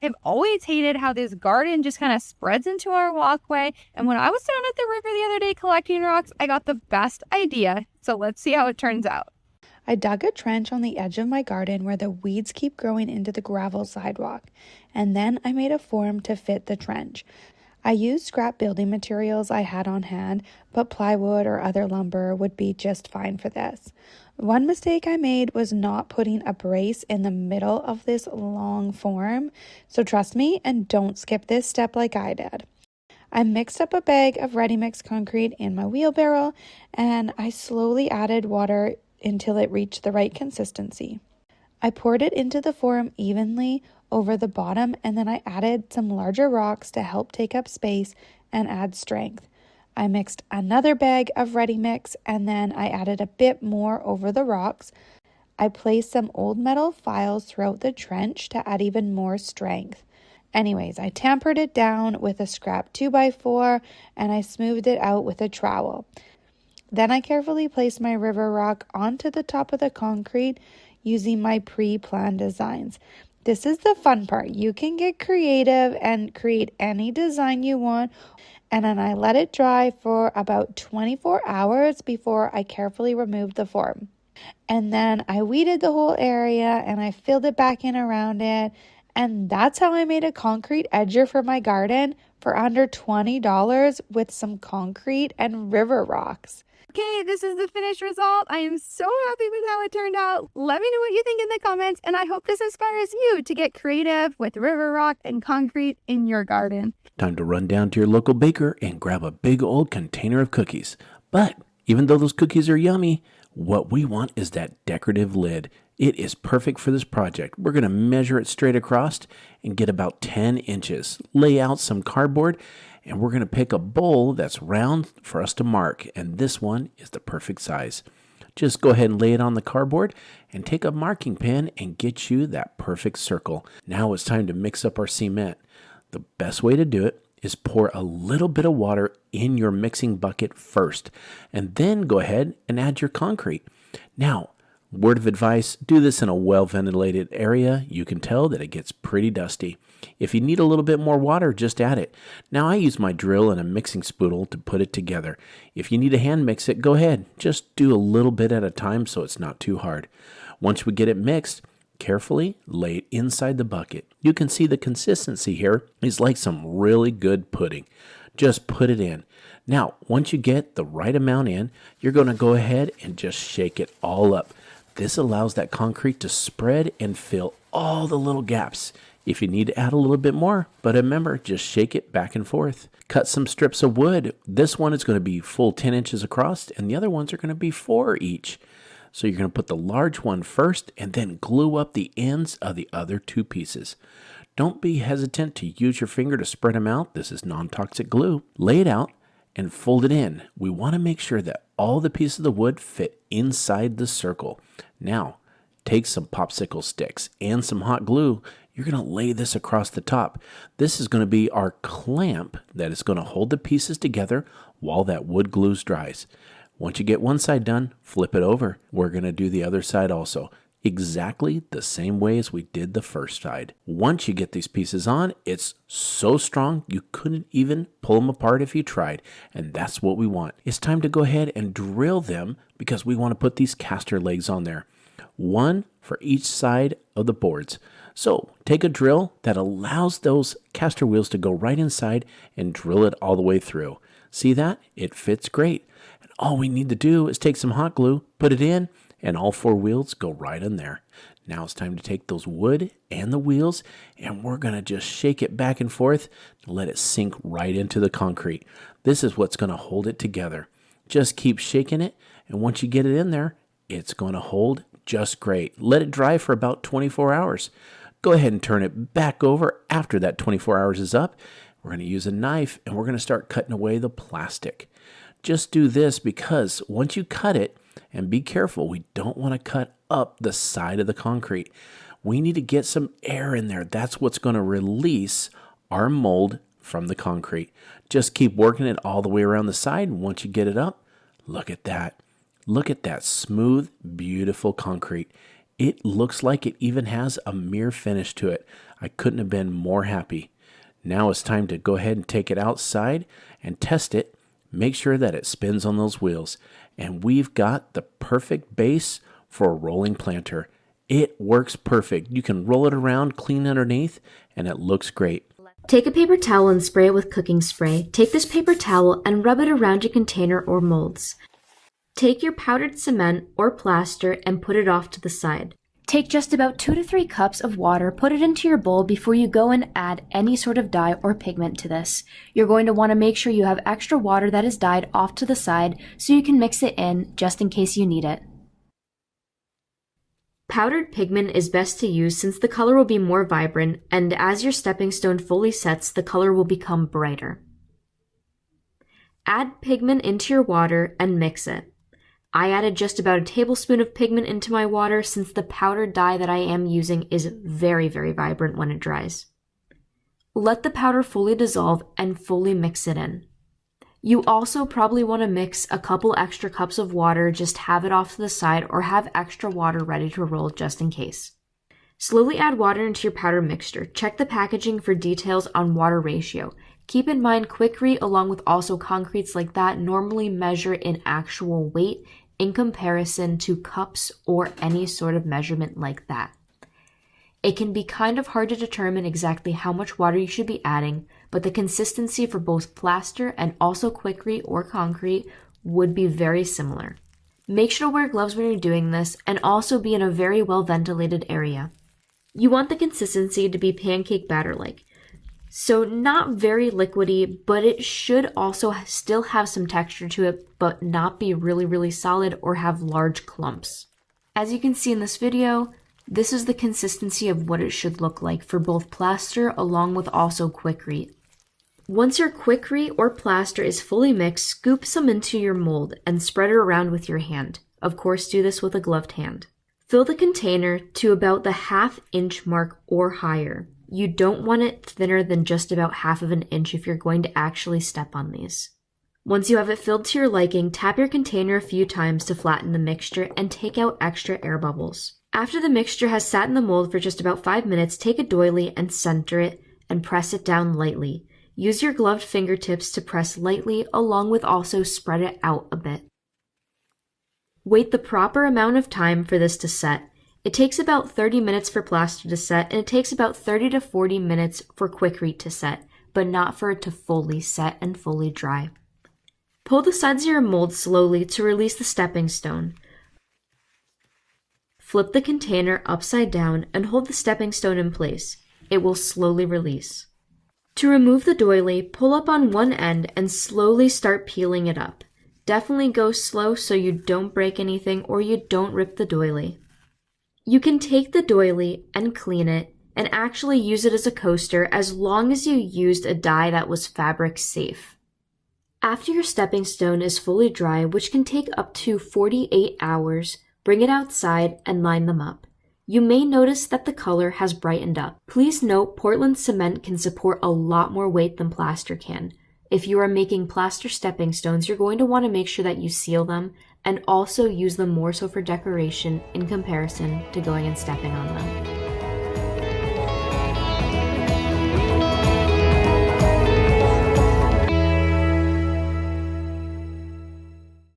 I've always hated how this garden just kind of spreads into our walkway. And when I was down at the river the other day collecting rocks, I got the best idea. So let's see how it turns out. I dug a trench on the edge of my garden where the weeds keep growing into the gravel sidewalk, and then I made a form to fit the trench. I used scrap building materials I had on hand, but plywood or other lumber would be just fine for this. One mistake I made was not putting a brace in the middle of this long form, so trust me and don't skip this step like I did. I mixed up a bag of ready-mix concrete in my wheelbarrow, and I slowly added water until it reached the right consistency. I poured it into the form evenly over the bottom, and then I added some larger rocks to help take up space and add strength. I mixed another bag of ready mix, and then I added a bit more over the rocks. I placed some old metal files throughout the trench to add even more strength. Anyways, I tampered it down with a scrap 2x4 and I smoothed it out with a trowel. Then I carefully placed my river rock onto the top of the concrete using my pre-planned designs. This is the fun part. You can get creative and create any design you want. And then I let it dry for about 24 hours before I carefully removed the form. And then I weeded the whole area and I filled it back in around it. And that's how I made a concrete edger for my garden for under $20 with some concrete and river rocks. Okay, this is the finished result. I am so happy with how it turned out. Let me know what you think in the comments, and I hope this inspires you to get creative with river rock and concrete in your garden. Time to run down to your local baker and grab a big old container of cookies. But even though those cookies are yummy, what we want is that decorative lid. It is perfect for this project. We're going to measure it straight across and get about 10 inches. Lay out some cardboard, and we're going to pick a bowl that's round for us to mark, and this one is the perfect size. Just go ahead and lay it on the cardboard and take a marking pen and get you that perfect circle. Now it's time to mix up our cement. The best way to do it is pour a little bit of water in your mixing bucket first, and then go ahead and add your concrete. Now, word of advice, do this in a well-ventilated area. You can tell that it gets pretty dusty. If you need a little bit more water, just add it. Now I use my drill and a mixing spool to put it together. If you need to hand mix it, go ahead. Just do a little bit at a time so it's not too hard. Once we get it mixed, carefully lay it inside the bucket. You can see the consistency here is like some really good pudding. Just put it in. Now, once you get the right amount in, you're going to go ahead and just shake it all up. This allows that concrete to spread and fill all the little gaps. If you need to add a little bit more, but remember, just shake it back and forth. Cut some strips of wood. This one is going to be full 10 inches across, and the other ones are going to be 4 each. So you're going to put the large one first and then glue up the ends of the other 2 pieces. Don't be hesitant to use your finger to spread them out. This is non-toxic glue. Lay it out and fold it in. We want to make sure that all the pieces of the wood fit inside the circle. Now, take some popsicle sticks and some hot glue. You're going to lay this across the top. This is going to be our clamp that is going to hold the pieces together while that wood glue dries. Once you get one side done, flip it over. We're going to do the other side also, exactly the same way as we did the first side. Once you get these pieces on, it's so strong you couldn't even pull them apart if you tried, and that's what we want. It's time to go ahead and drill them because we want to put these caster legs on there. One for each side of the boards. So take a drill that allows those caster wheels to go right inside and drill it all the way through. See that? It fits great. And all we need to do is take some hot glue, put it in, and all 4 wheels go right in there. Now it's time to take those wood and the wheels, and we're going to just shake it back and forth and let it sink right into the concrete. This is what's going to hold it together. Just keep shaking it, and once you get it in there, it's going to hold just great. Let it dry for about 24 hours. Go ahead and turn it back over after that 24 hours is up. We're going to use a knife, and we're going to start cutting away the plastic. Just do this because once you cut it, and be careful, we don't want to cut up the side of the concrete. We need to get some air in there. That's what's going to release our mold from the concrete. Just keep working it all the way around the side, and once you get it up, look at that. Look at that smooth, beautiful concrete. It looks like it even has a mirror finish to it. I couldn't have been more happy. Now it's time to go ahead and take it outside and test it. Make sure that it spins on those wheels. And we've got the perfect base for a rolling planter. It works perfect. You can roll it around, clean underneath, and it looks great. Take a paper towel and spray it with cooking spray. Take this paper towel and rub it around your container or molds. Take your powdered cement or plaster and put it off to the side. Take just about 2 to 3 cups of water, put it into your bowl before you go and add any sort of dye or pigment to this. You're going to want to make sure you have extra water that is dyed off to the side so you can mix it in just in case you need it. Powdered pigment is best to use since the color will be more vibrant, and as your stepping stone fully sets, the color will become brighter. Add pigment into your water and mix it. I added just about a tablespoon of pigment into my water since the powdered dye that I am using is very, very vibrant when it dries. Let the powder fully dissolve and fully mix it in. You also probably want to mix a couple extra cups of water, just have it off to the side or have extra water ready to roll just in case. Slowly add water into your powder mixture. Check the packaging for details on water ratio. Keep in mind Quikrete along with also concretes like that normally measure in actual weight in comparison to cups or any sort of measurement like that. It can be kind of hard to determine exactly how much water you should be adding, but the consistency for both plaster and also Quikrete or concrete would be very similar. Make sure to wear gloves when you're doing this and also be in a very well ventilated area. You want the consistency to be pancake batter-like. So not very liquidy, but it should also still have some texture to it, but not be really, really solid or have large clumps. As you can see in this video, this is the consistency of what it should look like for both plaster along with also Quikrete. Once your Quikrete or plaster is fully mixed, scoop some into your mold and spread it around with your hand. Of course, do this with a gloved hand. Fill the container to about the 1/2 inch mark or higher. You don't want it thinner than just about 1/2 inch if you're going to actually step on these. Once you have it filled to your liking, tap your container a few times to flatten the mixture and take out extra air bubbles. After the mixture has sat in the mold for just about 5 minutes, take a doily and center it and press it down lightly. Use your gloved fingertips to press lightly along with also spread it out a bit. Wait the proper amount of time for this to set. It takes about 30 minutes for plaster to set and it takes about 30 to 40 minutes for Quikrete to set, but not for it to fully set and fully dry. Pull the sides of your mold slowly to release the stepping stone. Flip the container upside down and hold the stepping stone in place. It will slowly release. To remove the doily, pull up on one end and slowly start peeling it up. Definitely go slow so you don't break anything or you don't rip the doily. You can take the doily and clean it and actually use it as a coaster as long as you used a dye that was fabric safe. After your stepping stone is fully dry, which can take up to 48 hours, bring it outside and line them up. You may notice that the color has brightened up. Please note Portland cement can support a lot more weight than plaster can. If you are making plaster stepping stones, you're going to want to make sure that you seal them and also use them more so for decoration in comparison to going and stepping on them.